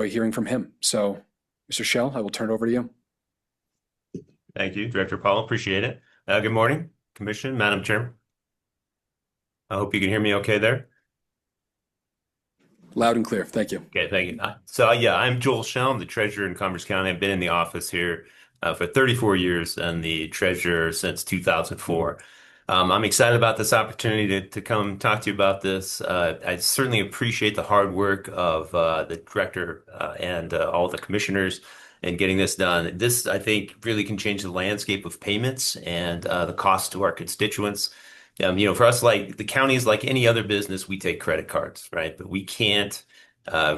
hearing from him. So, Mr. Schell, I will turn it over to you. Thank you, Director Paul. Appreciate it. Good morning, Commission, Madam Chairman. I hope you can hear me okay there. Loud and clear. Thank you. Okay, thank you. So I'm Joel Schell. I'm the treasurer in Converse County. I've been in the office here for 34 years and the treasurer since 2004. I'm excited about this opportunity to come talk to you about this. I certainly appreciate the hard work of the director and all the commissioners in getting this done. This, I think, really can change the landscape of payments and the cost to our constituents. For us, like the county is like any other business, we take credit cards, right? But we can't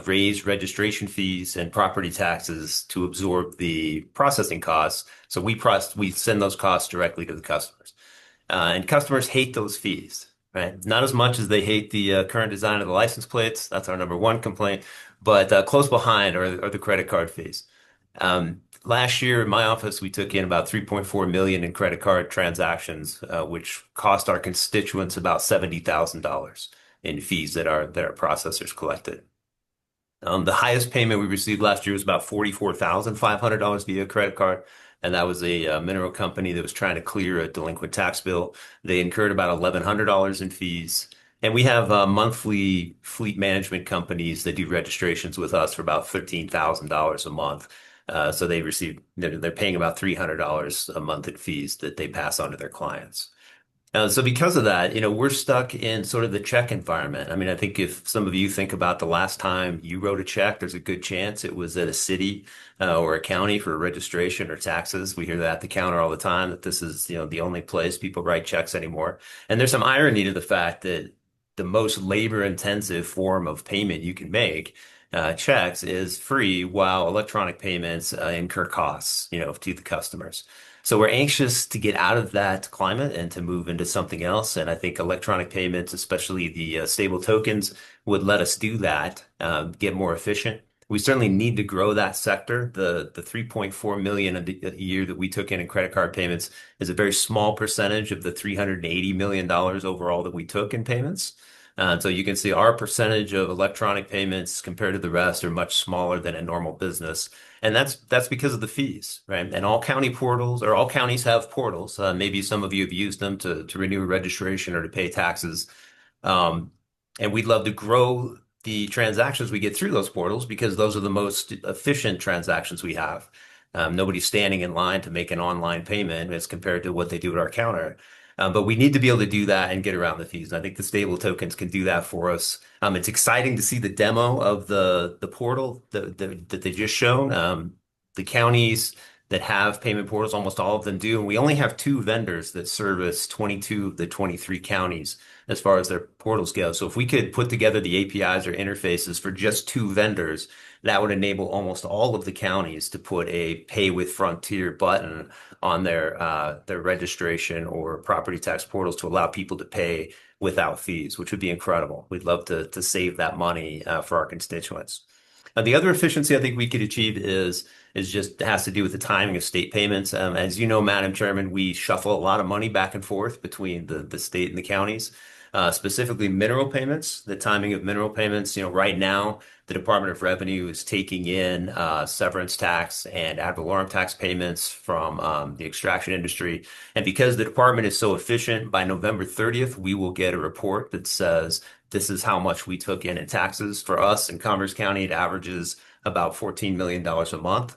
raise registration fees and property taxes to absorb the processing costs. So we send those costs directly to the customers. And customers hate those fees, right? Not as much as they hate the current design of the license plates. That's our number one complaint. But close behind are the credit card fees. Last year in my office, we took in about 3.4 million in credit card transactions, which cost our constituents about $70,000 in fees that our processors collected. The highest payment we received last year was about $44,500 via credit card, and that was a mineral company that was trying to clear a delinquent tax bill. They incurred about $1,100 in fees. And we have monthly fleet management companies that do registrations with us for about $13,000 a month. So they're paying about $300 a month in fees that they pass on to their clients. So because of that, we're stuck in sort of the check environment. I mean, I think if some of you think about the last time you wrote a check, there's a good chance it was at a city or a county for registration or taxes. We hear that at the counter all the time that this is, the only place people write checks anymore. And there's some irony to the fact that the most labor-intensive form of payment you can make, checks, is free, while electronic payments incur costs, to the customers. So we're anxious to get out of that climate and to move into something else. And I think electronic payments, especially the stable tokens, would let us do that, get more efficient. We certainly need to grow that sector. The 3.4 million a year that we took in credit card payments is a very small percentage of the $380 million overall that we took in payments. So you can see our percentage of electronic payments compared to the rest are much smaller than a normal business. And that's because of the fees, right? And all counties have portals. Maybe some of you have used them to renew a registration or to pay taxes. And we'd love to grow the transactions we get through those portals because those are the most efficient transactions we have. Nobody's standing in line to make an online payment as compared to what they do at our counter. But we need to be able to do that and get around the fees. And I think the stable tokens can do that for us. It's exciting to see the demo of the portal that they just shown. The counties that have payment portals, almost all of them do. And we only have two vendors that service 22 of the 23 counties as far as their portals go. So if we could put together the APIs or interfaces for just two vendors, that would enable almost all of the counties to put a Pay with Frontier button on their registration or property tax portals to allow people to pay without fees, which would be incredible. We'd love to save that money for our constituents. The other efficiency I think we could achieve has to do with the timing of state payments. As you know, Madam Chairman, we shuffle a lot of money back and forth between the state and the counties. Specifically mineral payments, the timing of mineral payments. Right now, the Department of Revenue is taking in severance tax and ad valorem tax payments from the extraction industry. And because the department is so efficient, by November 30th, we will get a report that says this is how much we took in taxes. For us in Converse County, it averages about $14 million a month.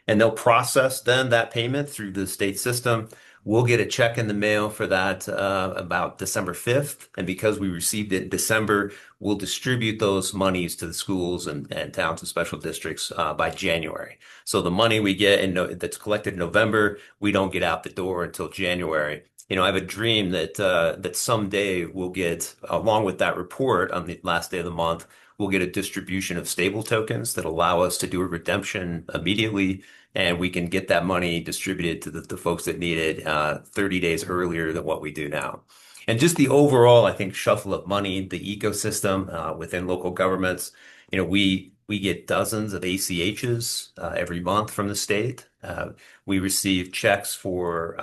And they'll process then that payment through the state system. We'll get a check in the mail for that about December 5th. And because we received it in December, we'll distribute those monies to the schools and towns and special districts by January. So the money we get that's collected in November, we don't get out the door until January. I have a dream that someday we'll get, along with that report on the last day of the month, we'll get a distribution of stable tokens that allow us to do a redemption immediately, and we can get that money distributed to the folks that need it 30 days earlier than what we do now. And just the overall, I think, shuffle of money, the ecosystem within local governments, we get dozens of ACHs every month from the state. We receive checks for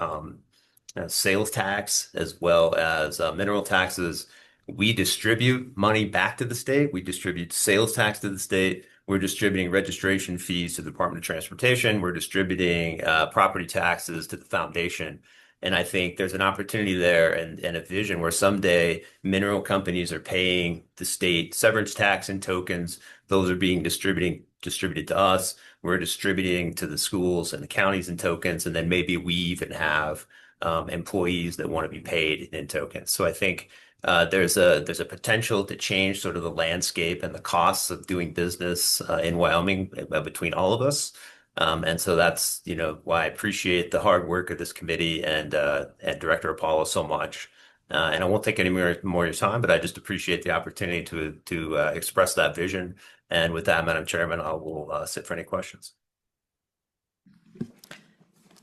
sales tax as well as mineral taxes. We distribute money back to the state. We distribute sales tax to the state. We're distributing registration fees to the Department of Transportation. We're distributing property taxes to the foundation. And I think there's an opportunity there and a vision where someday mineral companies are paying the state severance tax and tokens. Those are being distributed to us. We're distributing to the schools and the counties in tokens. And then maybe we even have employees that want to be paid in tokens. So I think there's a potential to change sort of the landscape and the costs of doing business in Wyoming between all of us. And so that's, why I appreciate the hard work of this committee and Director Apollo so much. And I won't take any more of your time, but I just appreciate the opportunity to express that vision. And with that, Madam Chairman, I will sit for any questions.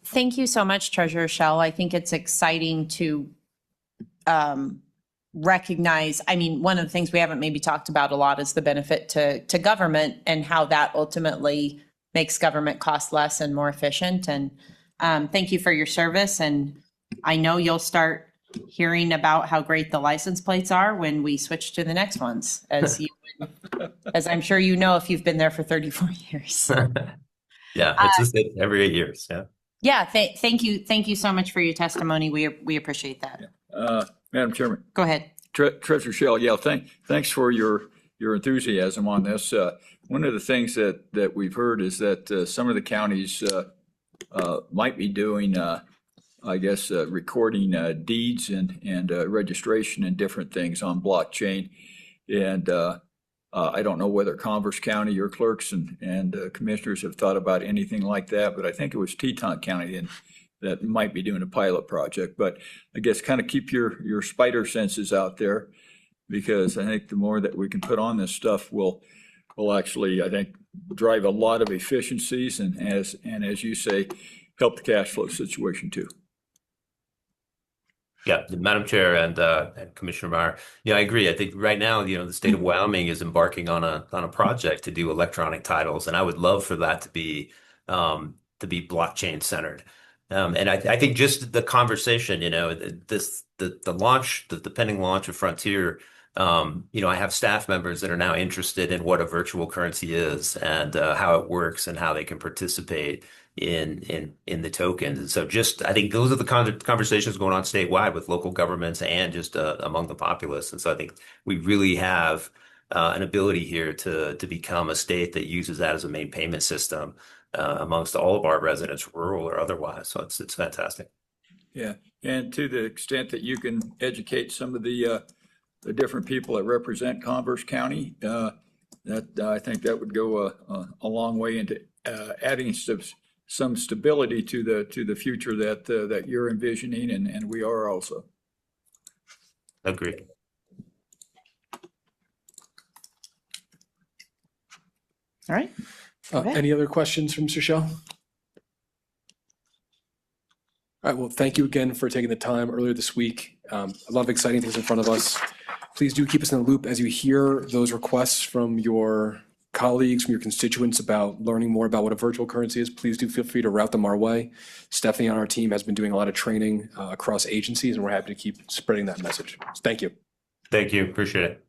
Thank you so much, Treasurer Schell. I think it's exciting to recognize, one of the things we haven't maybe talked about a lot is the benefit to government and how that ultimately makes government cost less and more efficient. And thank you for your service. And I know you'll start hearing about how great the license plates are when we switch to the next ones, as I'm sure you know if you've been there for 34 years. Yeah, it's just every 8 years. Yeah. Yeah. Thank you. Thank you so much for your testimony. We appreciate that. Madam Chairman. Go ahead. Treasurer Schell, yeah, thanks for your enthusiasm on this. One of the things that we've heard is that some of the counties might be doing, recording deeds and registration and different things on blockchain. And I don't know whether Converse County, your clerks and commissioners have thought about anything like that, but I think it was Teton County that might be doing a pilot project. But I guess kind of keep your spider senses out there, because I think the more that we can put on this stuff will actually, I think, drive a lot of efficiencies and as you say, help the cash flow situation too. Yeah, Madam Chair and Commissioner Meyer. Yeah, I agree. I think right now, the state of Wyoming is embarking on a project to do electronic titles, and I would love for that to be blockchain centered. And I think just the conversation, the pending launch of Frontier. I have staff members that are now interested in what a virtual currency is and how it works and how they can participate in the tokens. And so I think those are the conversations going on statewide with local governments and just among the populace. And so I think we really have an ability here to become a state that uses that as a main payment system amongst all of our residents, rural or otherwise. So it's fantastic. Yeah, and to the extent that you can educate some of the different people that represent Converse County, that I think that would go a long way into adding some stability to the future that you're envisioning, and we are also. Agreed. All right. Any other questions from Mr. Schell? All right, well, thank you again for taking the time earlier this week. A lot of exciting things in front of us. Please do keep us in the loop as you hear those requests from your colleagues, from your constituents about learning more about what a virtual currency is. Please do feel free to route them our way. Stephanie on our team has been doing a lot of training across agencies, and we're happy to keep spreading that message. So thank you. Thank you. Appreciate it.